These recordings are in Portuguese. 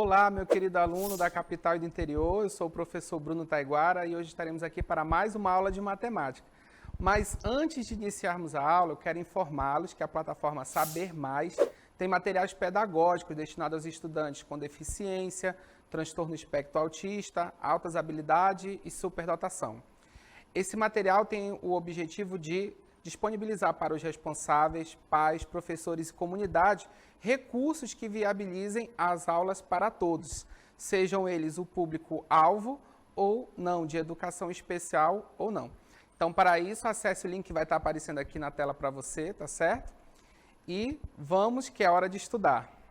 Olá, meu querido aluno da capital e do interior, eu sou o professor Bruno Taiguara e hoje estaremos aqui para mais uma aula de matemática. Mas antes de iniciarmos a aula, eu quero informá-los que a plataforma Saber Mais tem materiais pedagógicos destinados aos estudantes com deficiência, transtorno espectro autista, altas habilidades e superdotação. Esse material tem o objetivo de disponibilizar para os responsáveis, pais, professores e comunidade recursos que viabilizem as aulas para todos, sejam eles o público-alvo ou não, de educação especial ou não. Então, para isso, acesse o link que vai estar aparecendo aqui na tela para você, tá certo? E vamos que é hora de estudar.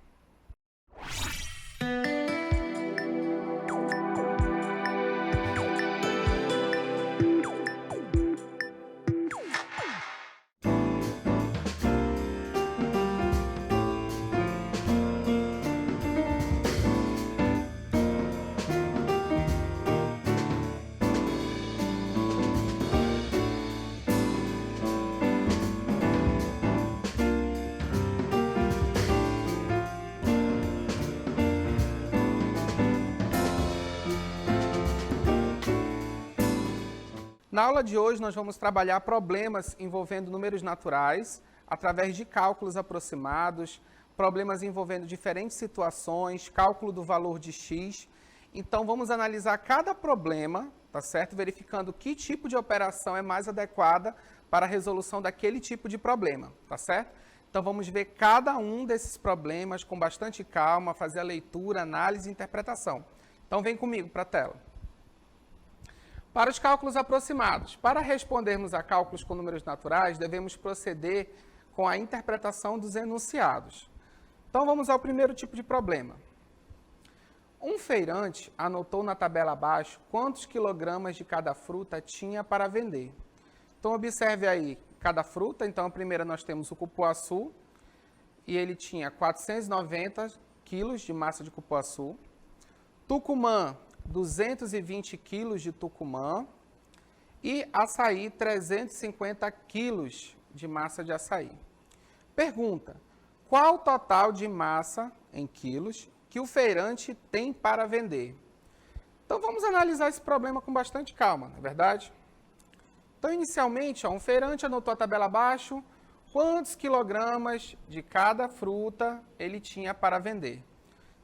Na aula de hoje, nós vamos trabalhar problemas envolvendo números naturais, através de cálculos aproximados, problemas envolvendo diferentes situações, cálculo do valor de x. Então, vamos analisar cada problema, tá certo? Verificando que tipo de operação é mais adequada para a resolução daquele tipo de problema, tá certo? Então, vamos ver cada um desses problemas com bastante calma, fazer a leitura, análise e interpretação. Então, vem comigo para a tela. Para os cálculos aproximados, para respondermos a cálculos com números naturais, devemos proceder com a interpretação dos enunciados. Então, vamos ao primeiro tipo de problema. Um feirante anotou na tabela abaixo quantos quilogramas de cada fruta tinha para vender. Então, observe aí cada fruta. Então, a primeira nós temos o cupuaçu, e ele tinha 490 quilos de massa de cupuaçu. Tucumã, 220 quilos de tucumã e açaí, 350 quilos de massa de açaí. Pergunta: qual o total de massa em quilos que o feirante tem para vender? Então, vamos analisar esse problema com bastante calma, não é verdade? Então, inicialmente, um feirante anotou a tabela abaixo quantos quilogramas de cada fruta ele tinha para vender.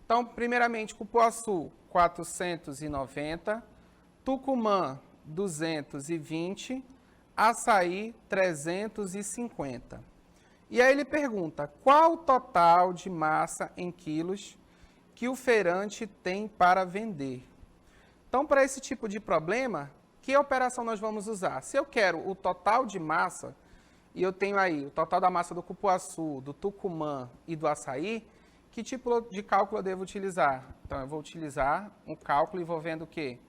Então, primeiramente, cupuaçu, 490, tucumã, 220, açaí, 350. E aí ele pergunta, qual o total de massa em quilos que o feirante tem para vender? Então, para esse tipo de problema, que operação nós vamos usar? Se eu quero o total de massa, e eu tenho aí o total da massa do cupuaçu, do tucumã e do açaí, que tipo de cálculo eu devo utilizar? Então, eu vou utilizar um cálculo envolvendo o quê?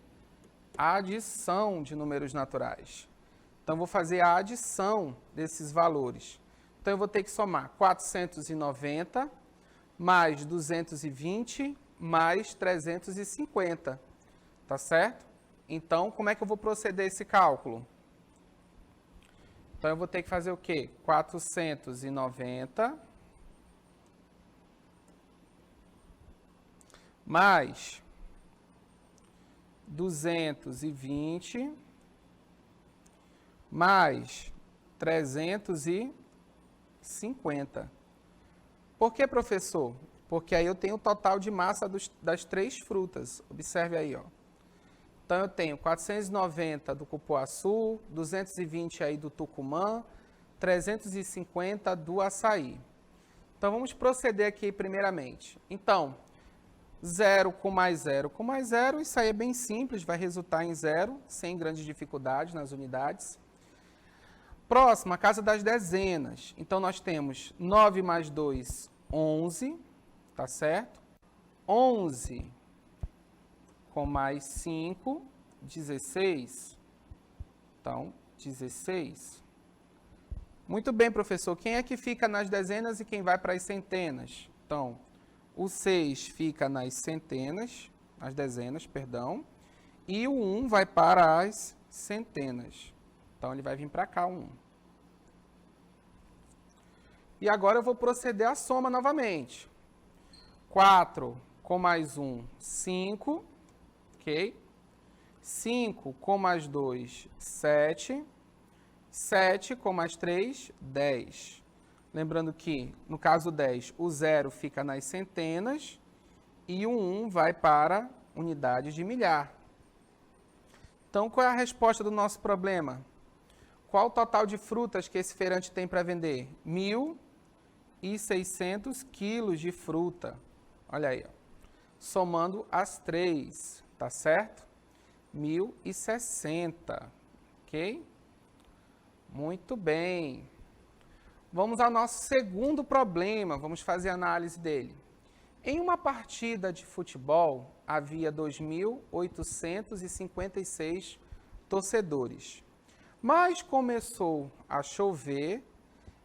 A adição de números naturais. Então, eu vou fazer a adição desses valores. Então, eu vou ter que somar 490 mais 220 mais 350. Tá certo? Então, como é que eu vou proceder esse cálculo? Então, eu vou ter que fazer o quê? 490... mais 220 mais 350. Por que, professor? Porque aí eu tenho o total de massa das três frutas. Observe aí, ó. Então, eu tenho 490 do cupuaçu, 220 aí do tucumã, 350 do açaí. Então, vamos proceder aqui primeiramente. Então, 0 com mais 0 com mais 0, isso aí é bem simples, vai resultar em 0, sem grandes dificuldades nas unidades. Próximo, a casa das dezenas. Então, nós temos 9 mais 2, 11, tá certo? 11 com mais 5, 16. Então, 16. Muito bem, professor. Quem é que fica nas dezenas e quem vai para as centenas? Então, o 6 fica nas centenas, nas dezenas, perdão, e o 1 vai para as centenas. Então, ele vai vir para cá, o 1. E agora eu vou proceder à soma novamente. 4 com mais 1, 5, ok? 5 com mais 2, 7. 7 com mais 3, 10. Lembrando que, no caso 10, o 0 fica nas centenas e o 1 vai para unidades de milhar. Então, qual é a resposta do nosso problema? Qual o total de frutas que esse feirante tem para vender? 1.600 quilos de fruta. Olha aí, ó. Somando as 3, tá certo? 1.060, ok? Muito bem. Vamos ao nosso segundo problema, vamos fazer a análise dele. Em uma partida de futebol, havia 2.856 torcedores. Mas começou a chover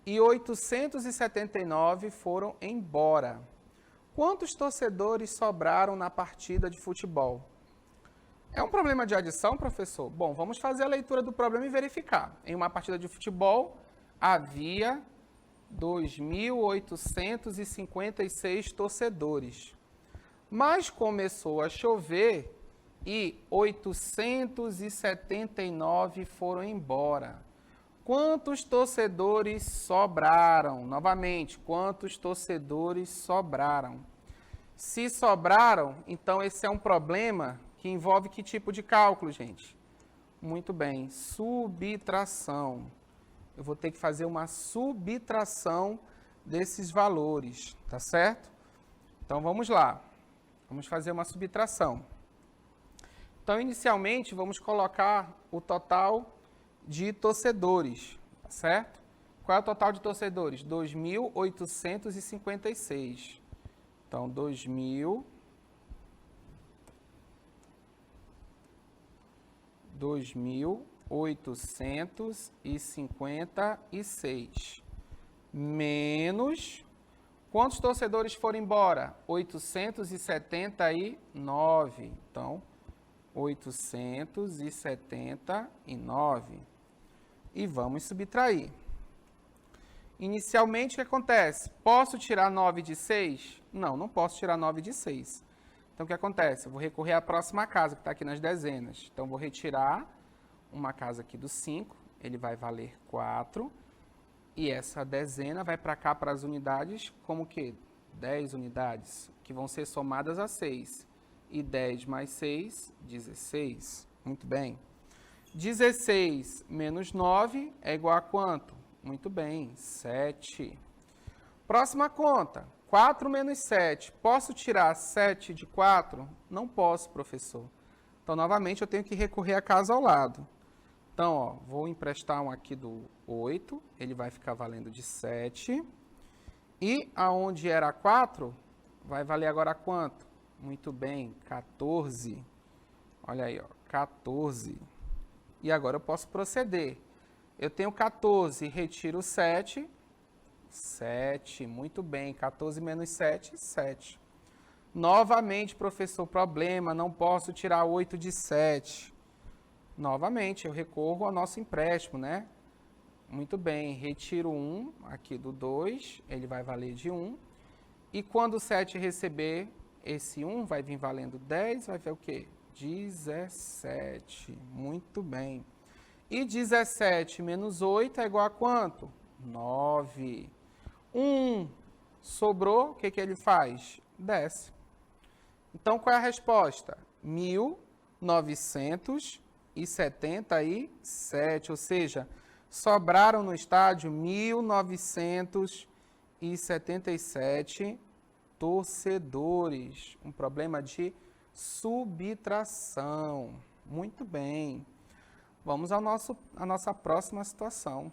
e 879 foram embora. Quantos torcedores sobraram na partida de futebol? É um problema de adição, professor? Bom, vamos fazer a leitura do problema e verificar. Em uma partida de futebol, havia 2.856 torcedores. Mas começou a chover e 879 foram embora. Quantos torcedores sobraram? Novamente, quantos torcedores sobraram? Se sobraram, então esse é um problema que envolve que tipo de cálculo, gente? Muito bem, subtração. Eu vou ter que fazer uma subtração desses valores, tá certo? Então, vamos lá. Vamos fazer uma subtração. Então, inicialmente, vamos colocar o total de torcedores, tá certo? Qual é o total de torcedores? 2.856. Então, 2.856 menos, quantos torcedores foram embora? 879. Então, 879. E vamos subtrair. Inicialmente, o que acontece? Posso tirar 9 de 6? Não, não posso tirar 9 de 6. Então, o que acontece? Eu vou recorrer à próxima casa, que está aqui nas dezenas. Então, vou retirar uma casa aqui do 5, ele vai valer 4. E essa dezena vai para cá, para as unidades, como que? 10 unidades, que vão ser somadas a 6. E 10 mais 6, 16. Muito bem. 16 menos 9 é igual a quanto? Muito bem, 7. Próxima conta. 4 menos 7. Posso tirar 7 de 4? Não posso, professor. Então, novamente, eu tenho que recorrer à casa ao lado. Então, ó, vou emprestar um aqui do 8. Ele vai ficar valendo de 7. E aonde era 4, vai valer agora quanto? Muito bem, 14. Olha aí, ó, 14. E agora eu posso proceder. Eu tenho 14, retiro 7. 7, muito bem. 14 menos 7, 7. Novamente, professor, problema, não posso tirar 8 de 7. Novamente, eu recorro ao nosso empréstimo, né? Muito bem, retiro 1 aqui do 2, ele vai valer de 1. E quando o 7 receber esse 1, vai vir valendo 10, vai ver o quê? 17. Muito bem. E 17 menos 8 é igual a quanto? 9. 1 sobrou, o que que ele faz? Desce. Então, qual é a resposta? 1.977, ou seja, sobraram no estádio 1.977 torcedores. Um problema de subtração. Muito bem. Vamos à nossa próxima situação.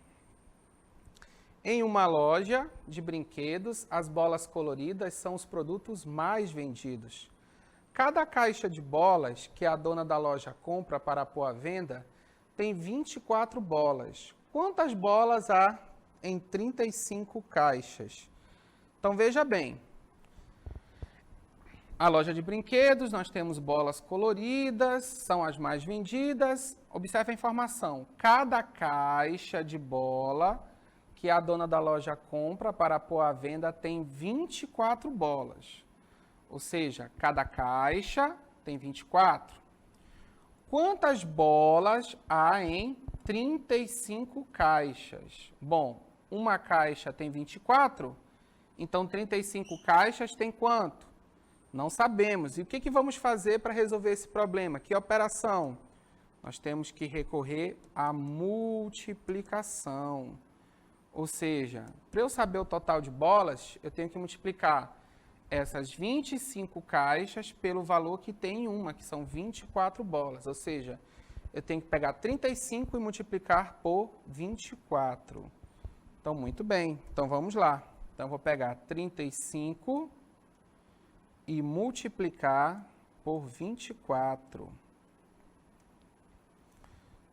Em uma loja de brinquedos, as bolas coloridas são os produtos mais vendidos. Cada caixa de bolas que a dona da loja compra para pôr à venda tem 24 bolas. Quantas bolas há em 35 caixas? Então, veja bem. A loja de brinquedos, nós temos bolas coloridas, são as mais vendidas. Observe a informação. Cada caixa de bola que a dona da loja compra para pôr à venda tem 24 bolas. ou seja, cada caixa tem 24. Quantas bolas há em 35 caixas? Bom, uma caixa tem 24, então 35 caixas tem quanto? Não sabemos. E o que vamos fazer para resolver esse problema? Que operação? Nós temos que recorrer à multiplicação. Ou seja, para eu saber o total de bolas, eu tenho que multiplicar essas 25 caixas pelo valor que tem em uma, que são 24 bolas. Ou seja, eu tenho que pegar 35 e multiplicar por 24. Então, muito bem. Então, vamos lá. Então, eu vou pegar 35 e multiplicar por 24.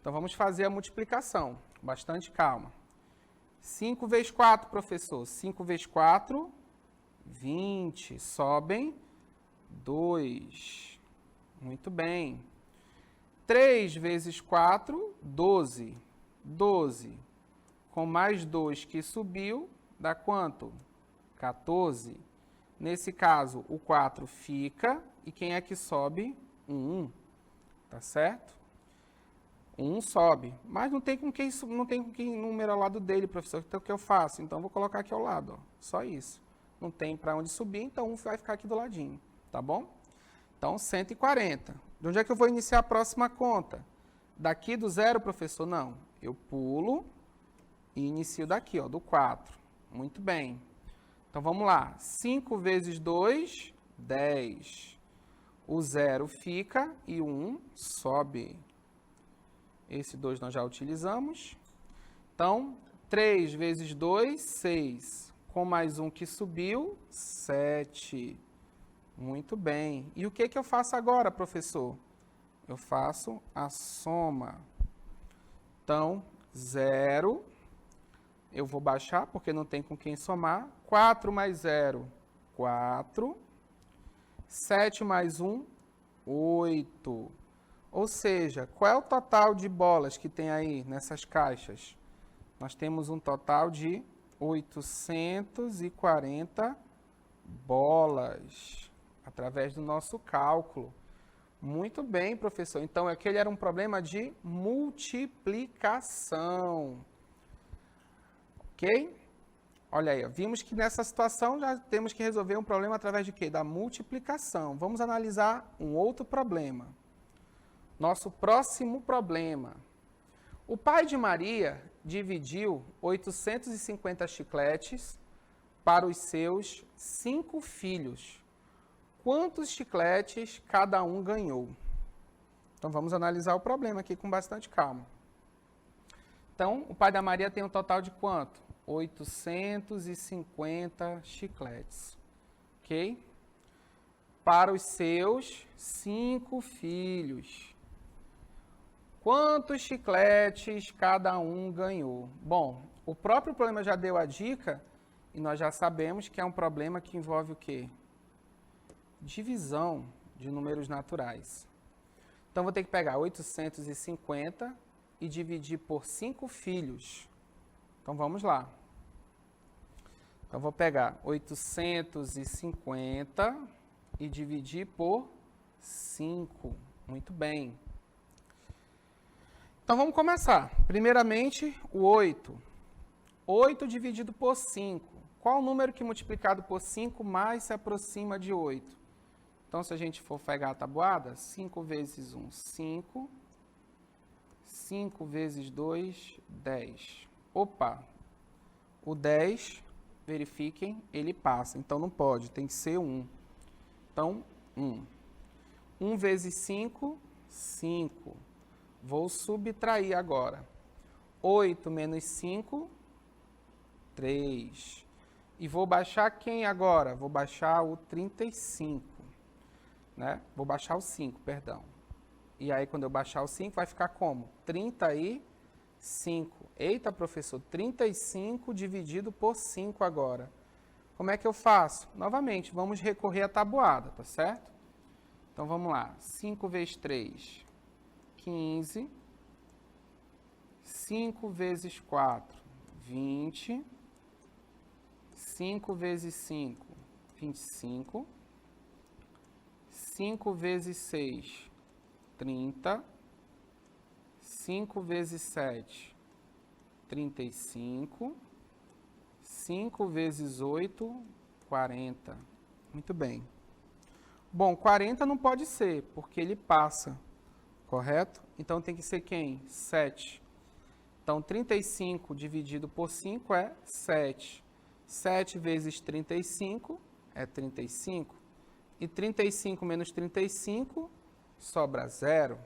Então, vamos fazer a multiplicação. Com bastante calma. 5 vezes 4, professor. 5 vezes 4, 20. Sobem 2. Muito bem. 3 vezes 4, 12. 12. Com mais 2 que subiu, dá quanto? 14. Nesse caso, o 4 fica. E quem é que sobe? 1. Tá certo? 1 sobe. Mas não tem com quem número ao lado dele, professor. Então, o que eu faço? Então, eu vou colocar aqui ao lado. Ó. Só isso. Não tem para onde subir, então 1 vai ficar aqui do ladinho. Tá bom? Então, 140. De onde é que eu vou iniciar a próxima conta? Daqui do 0, professor? Não. Eu pulo e inicio daqui, ó, do 4. Muito bem. Então, vamos lá. 5 vezes 2, 10. O 0 fica e o 1 sobe. Esse 2 nós já utilizamos. Então, 3 vezes 2, 6. Com mais 1 que subiu, 7. Muito bem. E o que eu faço agora, professor? Eu faço a soma. Então, 0. Eu vou baixar, porque não tem com quem somar. 4 mais 0, 4. 7 mais 1, 8. Ou seja, qual é o total de bolas que tem aí nessas caixas? Nós temos um total de 840 bolas, através do nosso cálculo. Muito bem, professor. Então, aquele era um problema de multiplicação. Ok? Olha aí, vimos que nessa situação já temos que resolver um problema através de quê? Da multiplicação. Vamos analisar um outro problema. Nosso próximo problema. O pai de Maria dividiu 850 chicletes para os seus 5 filhos. Quantos chicletes cada um ganhou? Então, vamos analisar o problema aqui com bastante calma. Então, o pai da Maria tem um total de quanto? 850 chicletes. Ok? Para os seus 5 filhos. Quantos chicletes cada um ganhou? Bom, o próprio problema já deu a dica e nós já sabemos que é um problema que envolve o quê? Divisão de números naturais. Então, vou ter que pegar 850 e dividir por 5 filhos. Então, vamos lá. Então, vou pegar 850 e dividir por 5. Muito bem. Então, vamos começar. Primeiramente, o 8. 8 dividido por 5. Qual o número que multiplicado por 5 mais se aproxima de 8? Então, se a gente for pegar a tabuada, 5 vezes 1, 5. 5 vezes 2, 10. Opa! O 10, verifiquem, ele passa. Então, não pode, tem que ser 1. Então, 1. 1 vezes 5, 5. Vou subtrair agora. 8 menos 5, 3. E vou baixar quem agora? Vou baixar o 35. Né? Vou baixar o 5, perdão. E aí, quando eu baixar o 5, vai ficar como? 35. Eita, professor, 35 dividido por 5 agora. Como é que eu faço? Novamente, vamos recorrer à tabuada, tá certo? Então, vamos lá. 5 vezes 3, 15. 5 vezes 4, 20. 5 vezes 5, 25. 5 vezes 6, 30. 5 vezes 7, 35. 5 vezes 8, 40. Muito bem. Bom, 40 não pode ser, porque ele passa, correto? Então tem que ser quem? 7. Então 35 dividido por 5 é 7. 7 vezes 35 é 35. E 35 menos 35 sobra 0.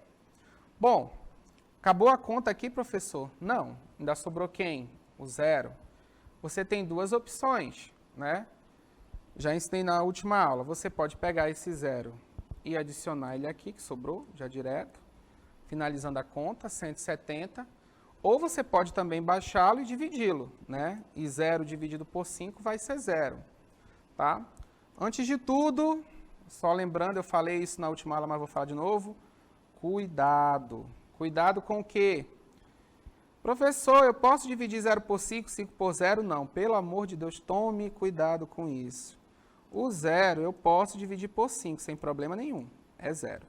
Bom, acabou a conta aqui, professor? Não, ainda sobrou quem? O 0. Você tem duas opções, né? Já ensinei na última aula. Você pode pegar esse 0 e adicionar ele aqui, que sobrou, já direto, finalizando a conta, 170. Ou você pode também baixá-lo e dividi-lo, né? E 0 dividido por 5 vai ser 0, tá? Antes de tudo, só lembrando, eu falei isso na última aula, mas vou falar de novo. Cuidado. Cuidado com o quê? Professor, eu posso dividir 0 por 5, 5 por 0? Não, pelo amor de Deus, tome cuidado com isso. O 0 eu posso dividir por 5, sem problema nenhum, é 0,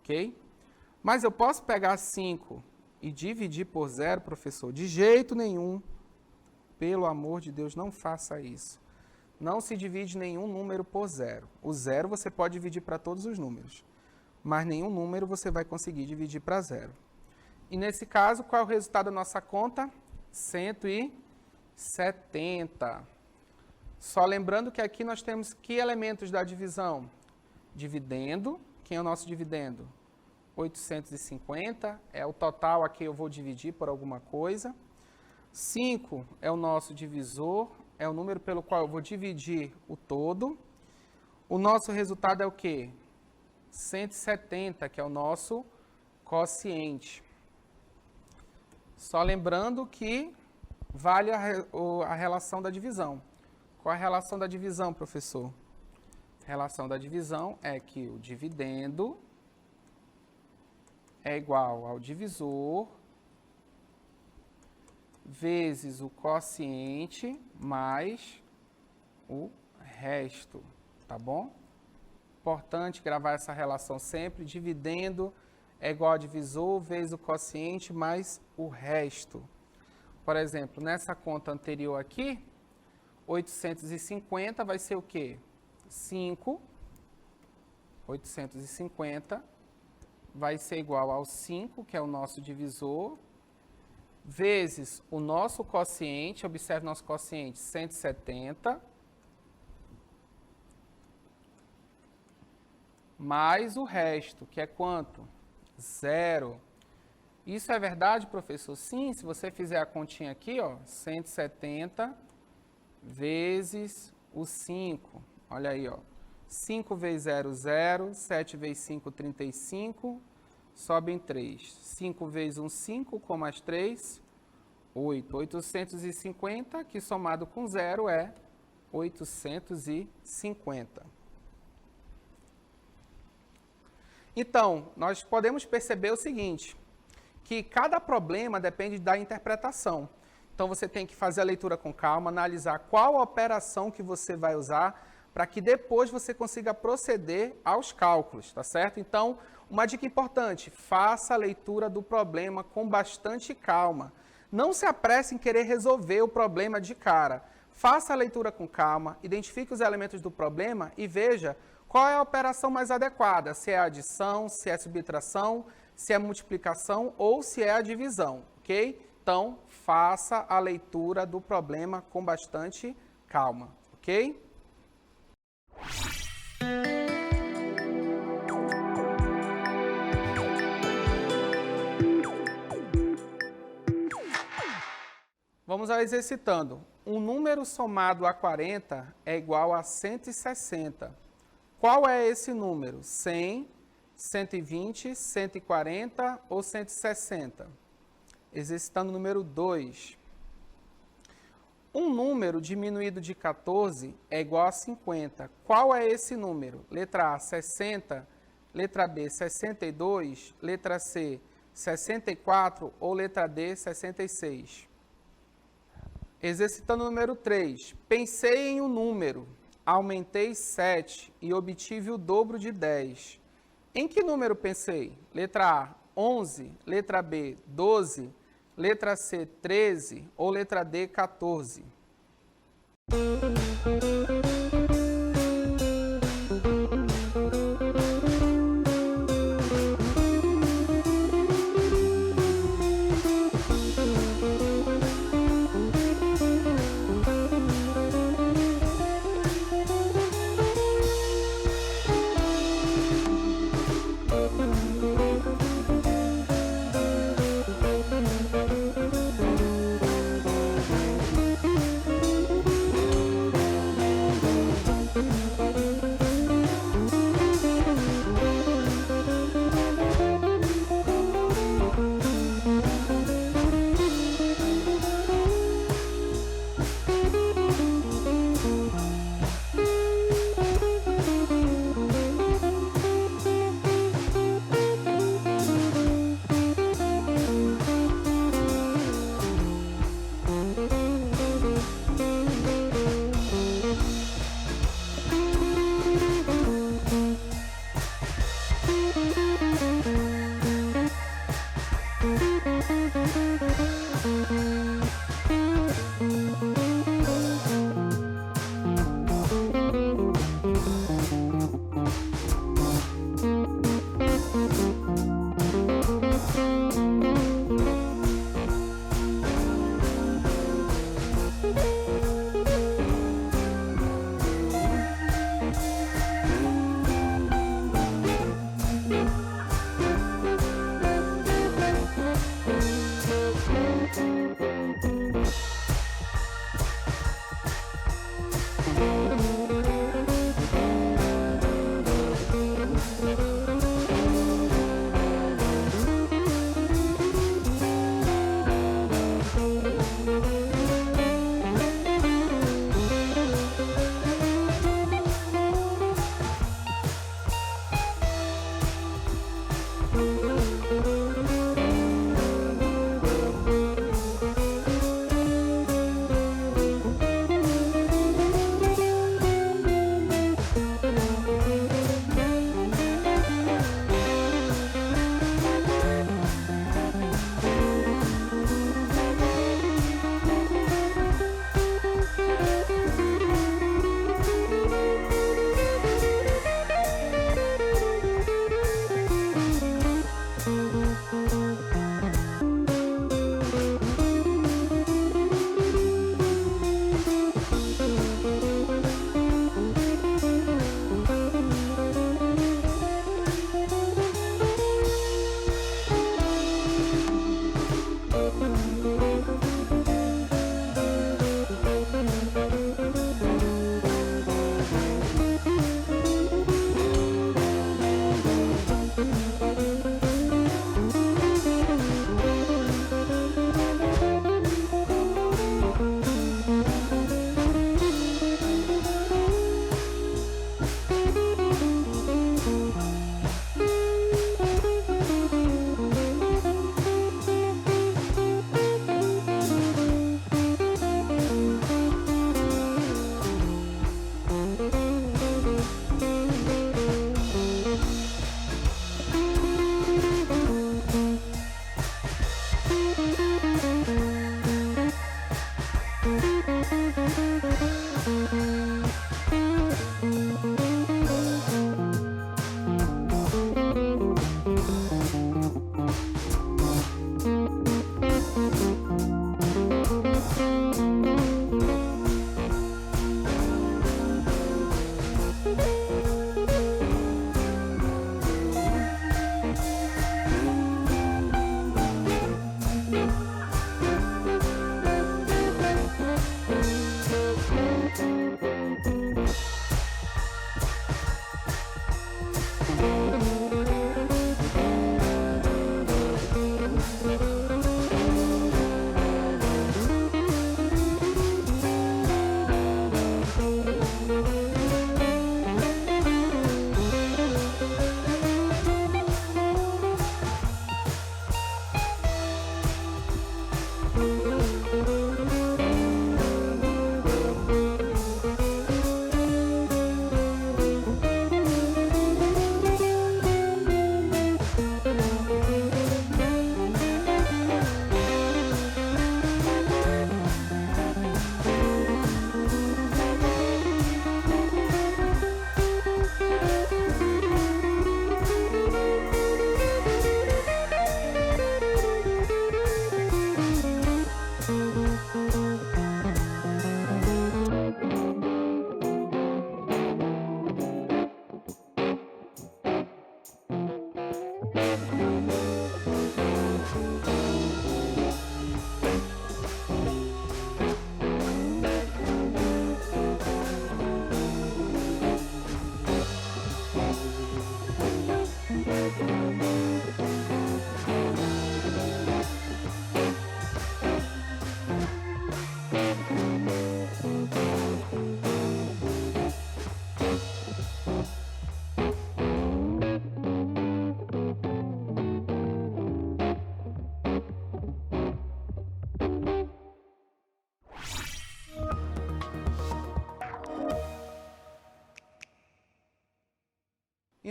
ok? Mas eu posso pegar 5 e dividir por 0, professor? De jeito nenhum, pelo amor de Deus, não faça isso. Não se divide nenhum número por 0. O 0 você pode dividir para todos os números, mas nenhum número você vai conseguir dividir para 0. E nesse caso, qual é o resultado da nossa conta? 170. Só lembrando que aqui nós temos que elementos da divisão? Dividendo. Quem é o nosso dividendo? 850. É o total aqui, eu vou dividir por alguma coisa. 5 é o nosso divisor. É o número pelo qual eu vou dividir o todo. O nosso resultado é o quê? 170, que é o nosso quociente. Só lembrando que vale a relação da divisão. Qual é a relação da divisão, professor? A relação da divisão é que o dividendo é igual ao divisor vezes o quociente mais o resto, tá bom? Importante gravar essa relação sempre. Dividendo é igual a divisor vezes o quociente mais o resto. Por exemplo, nessa conta anterior aqui, 850 vai ser o quê? 5. 850 vai ser igual ao 5, que é o nosso divisor, vezes o nosso quociente, observe nosso quociente, 170, mais o resto, que é quanto? 0. Isso é verdade, professor? Sim, se você fizer a continha aqui, ó, 170 vezes o 5. Olha aí, ó. 5 vezes 0, 0. 7 vezes 5, 35. Sobem 3. 5 vezes 1, 5. Com mais 3, 8. 850, que somado com 0 é 850. Então, nós podemos perceber o seguinte, que cada problema depende da interpretação. Então, você tem que fazer a leitura com calma, analisar qual operação que você vai usar para que depois você consiga proceder aos cálculos, tá certo? Então, uma dica importante, faça a leitura do problema com bastante calma. Não se apresse em querer resolver o problema de cara. Faça a leitura com calma, identifique os elementos do problema e veja qual é a operação mais adequada, se é a adição, se é a subtração, se é a multiplicação ou se é a divisão, ok? Então, faça a leitura do problema com bastante calma, ok? Vamos ao exercitando. Um número somado a 40 é igual a 160. Qual é esse número? 100, 120, 140 ou 160? Exercitando o número 2. Um número diminuído de 14 é igual a 50. Qual é esse número? Letra A, 60. Letra B, 62. Letra C, 64. Ou letra D, 66. Exercitando o número 3. Pensei em um número. aumentei 7 e obtive o dobro de 10. Em que número pensei? Letra A, 11, letra B, 12, letra C, 13 ou letra D, 14?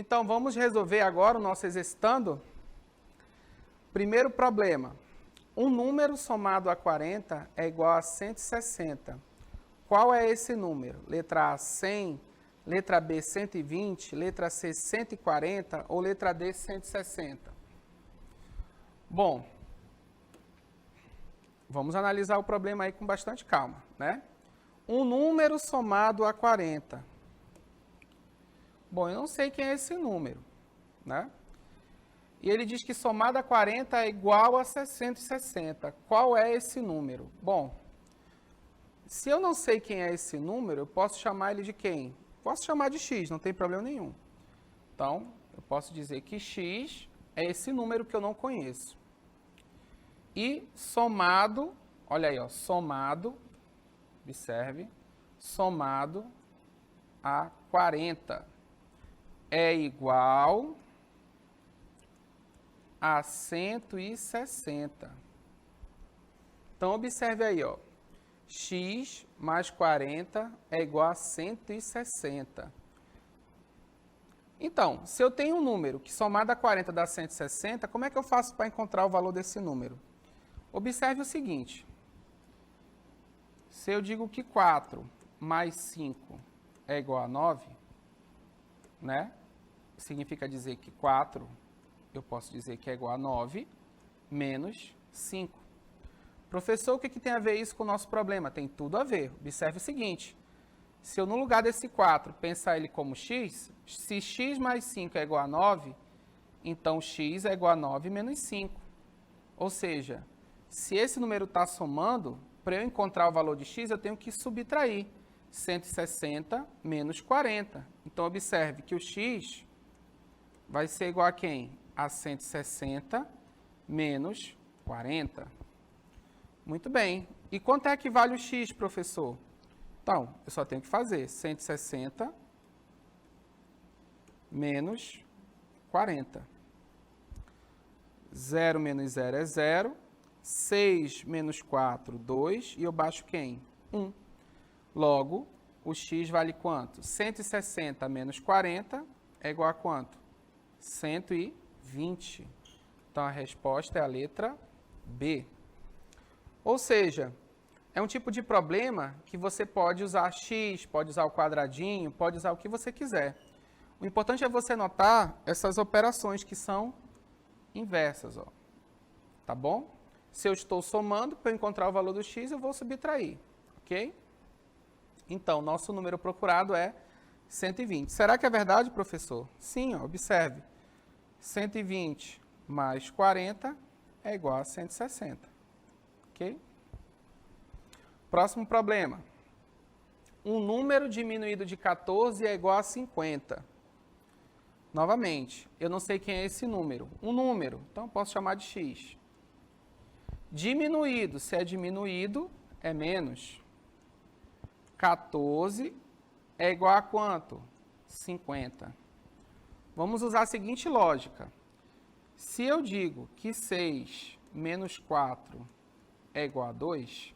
Então, vamos resolver agora o nosso exercitando. Primeiro problema. Um número somado a 40 é igual a 160. Qual é esse número? Letra A, 100, letra B, 120, letra C, 140 ou letra D, 160? Bom, vamos analisar o problema aí com bastante calma, né? Um número somado a 40. Bom, eu não sei quem é esse número, né? E ele diz que somado a 40 é igual a 160. Qual é esse número? Bom, se eu não sei quem é esse número, eu posso chamar ele de quem? Posso chamar de x, não tem problema nenhum. Então, eu posso dizer que x é esse número que eu não conheço. E somado, olha aí, ó, somado, observe, somado a 40 é igual a 160. Então, observe aí, ó, x mais 40 é igual a 160. Então, se eu tenho um número que somado a 40 dá 160, como é que eu faço para encontrar o valor desse número? Observe o seguinte. Se eu digo que 4 mais 5 é igual a 9, né? Significa dizer que 4, eu posso dizer que é igual a 9 menos 5. Professor, o que tem a ver isso com o nosso problema? Tem tudo a ver. Observe o seguinte. Se eu, no lugar desse 4, pensar ele como x, se x mais 5 é igual a 9, então x é igual a 9 menos 5. Ou seja, se esse número está somando, para eu encontrar o valor de x, eu tenho que subtrair 160 menos 40. Então, observe que o x vai ser igual a quem? A 160 menos 40. Muito bem. E quanto é que vale o x, professor? Então, eu só tenho que fazer 160 menos 40. 0 menos 0 é 0. 6 menos 4, 2. E eu baixo quem? 1. Logo, o x vale quanto? 160 menos 40 é igual a quanto? 120. Então, a resposta é a letra B. Ou seja, é um tipo de problema que você pode usar x, pode usar o quadradinho, pode usar o que você quiser. O importante é você notar essas operações que são inversas, ó. Tá bom? Se eu estou somando, para eu encontrar o valor do x, eu vou subtrair, ok? Então, nosso número procurado é 120. Será que é verdade, professor? Sim, ó, observe. 120 mais 40 é igual a 160. Ok? Próximo problema. Um número diminuído de 14 é igual a 50. Novamente, eu não sei quem é esse número. Um número, então eu posso chamar de x. Diminuído, se é diminuído, é menos. 14 é igual a quanto? 50. Vamos usar a seguinte lógica. Se eu digo que 6 menos 4 é igual a 2,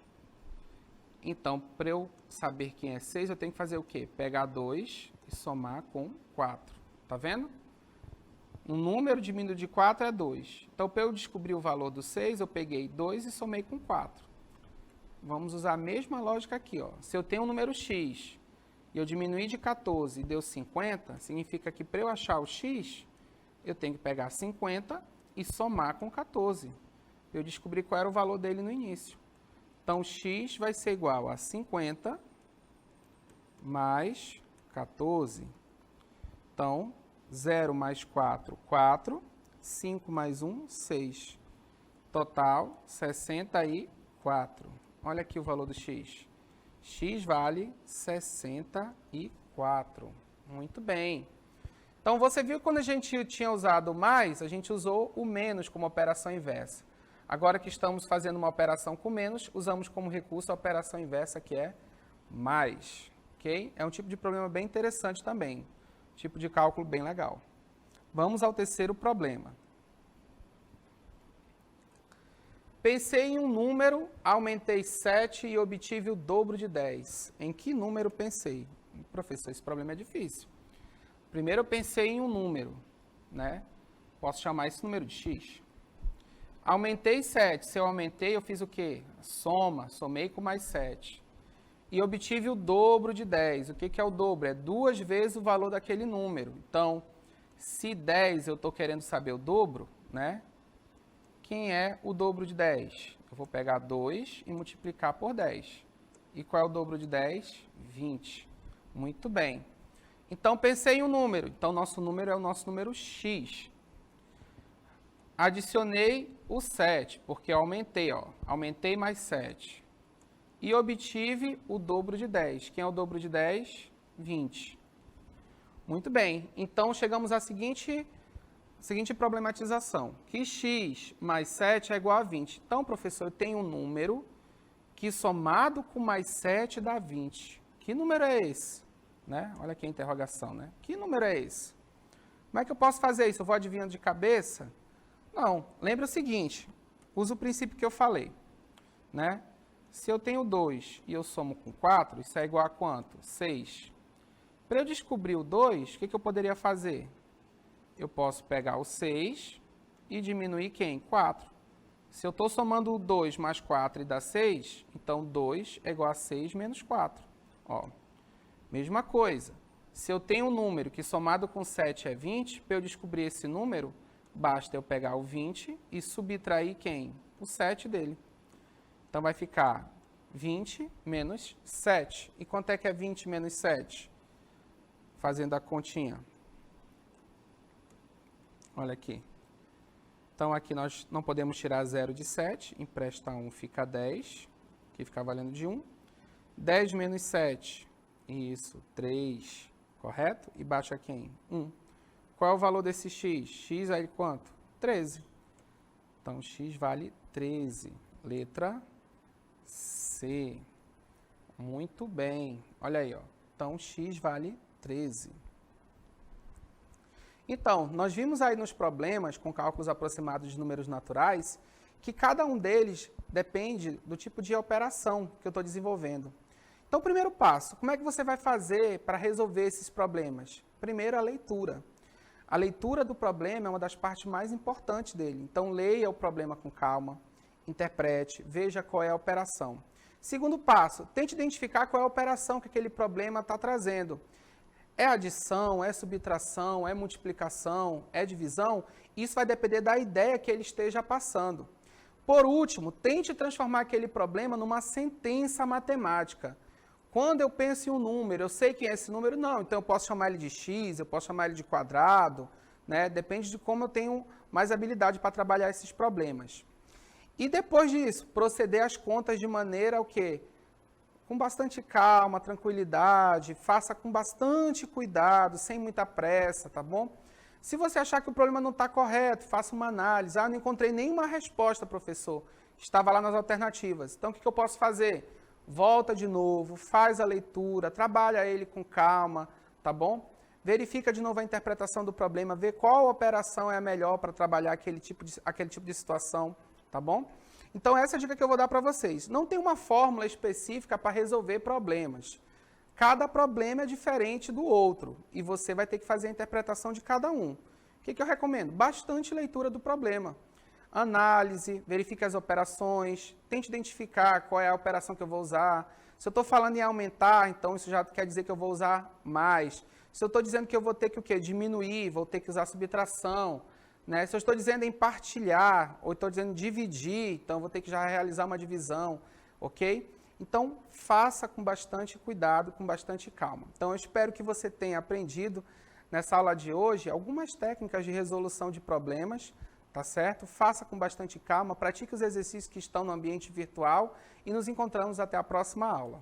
então, para eu saber quem é 6, eu tenho que fazer o quê? Pegar 2 e somar com 4. Tá vendo? Um número diminuído de 4 é 2. Então, para eu descobrir o valor do 6, eu peguei 2 e somei com 4. Vamos usar a mesma lógica aqui, ó. Se eu tenho um número x e eu diminuí de 14 e deu 50, significa que para eu achar o x, eu tenho que pegar 50 e somar com 14. Eu descobri qual era o valor dele no início. Então, x vai ser igual a 50 mais 14. Então, 0 mais 4, 4. 5 mais 1, 6. Total, 64. Olha aqui o valor do x. X vale 64. Muito bem. Então, você viu que quando a gente tinha usado o mais, a gente usou o menos como operação inversa. Agora que estamos fazendo uma operação com menos, usamos como recurso a operação inversa, que é mais. Ok? É um tipo de problema bem interessante também. Tipo de cálculo bem legal. Vamos ao terceiro problema. Pensei em um número, aumentei 7 e obtive o dobro de 10. Em que número pensei? Professor, esse problema é difícil. Primeiro eu pensei em um número, né? Posso chamar esse número de x. Aumentei 7. Se eu aumentei, eu fiz o quê? Soma. Somei com mais 7. E obtive o dobro de 10. O que é o dobro? É 2 vezes o valor daquele número. Então, se 10 eu estou querendo saber o dobro, né? Quem é o dobro de 10? Eu vou pegar 2 e multiplicar por 10. E qual é o dobro de 10? 20. Muito bem. Então, pensei em um número. Então, nosso número é o nosso número x. Adicionei o 7, porque eu aumentei, ó. Aumentei mais 7. E obtive o dobro de 10. Quem é o dobro de 10? 20. Muito bem. Então, chegamos à seguinte problematização. Que x mais 7 é igual a 20. Então, professor, eu tenho um número que somado com mais 7 dá 20. Que número é esse? Né? Olha aqui a interrogação, né? Que número é esse? Como é que eu posso fazer isso? Eu vou adivinhando de cabeça? Não. Lembra o seguinte, usa o princípio que eu falei, né? Se eu tenho 2 e eu somo com 4, isso é igual a quanto? 6. Para eu descobrir o 2, o que eu poderia fazer? Eu posso pegar o 6 e diminuir quem? 4. Se eu estou somando o 2 mais 4 e dá 6, então 2 é igual a 6 menos 4. Ó. Mesma coisa, se eu tenho um número que somado com 7 é 20, para eu descobrir esse número, basta eu pegar o 20 e subtrair quem? O 7 dele. Então, vai ficar 20 menos 7. E quanto é que é 20 menos 7? Fazendo a continha. Olha aqui. Então, aqui nós não podemos tirar 0 de 7. Empresta 1 fica 10, que fica valendo de 1. 10 menos 7. Isso, 3, correto? E baixa quem? 1. Qual é o valor desse x? X aí quanto? 13. Então, x vale 13. Letra C. Muito bem. Olha aí, ó. Então, x vale 13. Então, nós vimos aí nos problemas com cálculos aproximados de números naturais que cada um deles depende do tipo de operação que eu estou desenvolvendo. Então, o primeiro passo, como é que você vai fazer para resolver esses problemas? Primeiro, a leitura. A leitura do problema é uma das partes mais importantes dele. Então, leia o problema com calma, interprete, veja qual é a operação. Segundo passo, tente identificar qual é a operação que aquele problema está trazendo. É adição, é subtração, é multiplicação, é divisão? Isso vai depender da ideia que ele esteja passando. Por último, tente transformar aquele problema numa sentença matemática. Quando eu penso em um número, eu sei quem é esse número? Não, então eu posso chamar ele de x, eu posso chamar ele de quadrado, né? Depende de como eu tenho mais habilidade para trabalhar esses problemas. E depois disso, proceder às contas de maneira o quê? Com bastante calma, tranquilidade, faça com bastante cuidado, sem muita pressa, tá bom? Se você achar que o problema não está correto, faça uma análise. Ah, não encontrei nenhuma resposta, professor. Estava lá nas alternativas. Então, o que eu posso fazer? Volta de novo, faz a leitura, trabalha ele com calma, tá bom? Verifica de novo a interpretação do problema, vê qual operação é a melhor para trabalhar aquele tipo de situação, tá bom? Então, essa é a dica que eu vou dar para vocês. Não tem uma fórmula específica para resolver problemas. Cada problema é diferente do outro e você vai ter que fazer a interpretação de cada um. O que eu recomendo? Bastante leitura do problema. Análise, verifique as operações, tente identificar qual é a operação que eu vou usar. Se eu estou falando em aumentar, então isso já quer dizer que eu vou usar mais. Se eu estou dizendo que eu vou ter que o quê? Diminuir, vou ter que usar subtração. Né? Se eu estou dizendo em partilhar, ou estou dizendo dividir, então eu vou ter que já realizar uma divisão, ok? Então, faça com bastante cuidado, com bastante calma. Então, eu espero que você tenha aprendido nessa aula de hoje algumas técnicas de resolução de problemas, tá certo? Faça com bastante calma, pratique os exercícios que estão no ambiente virtual e nos encontramos até a próxima aula.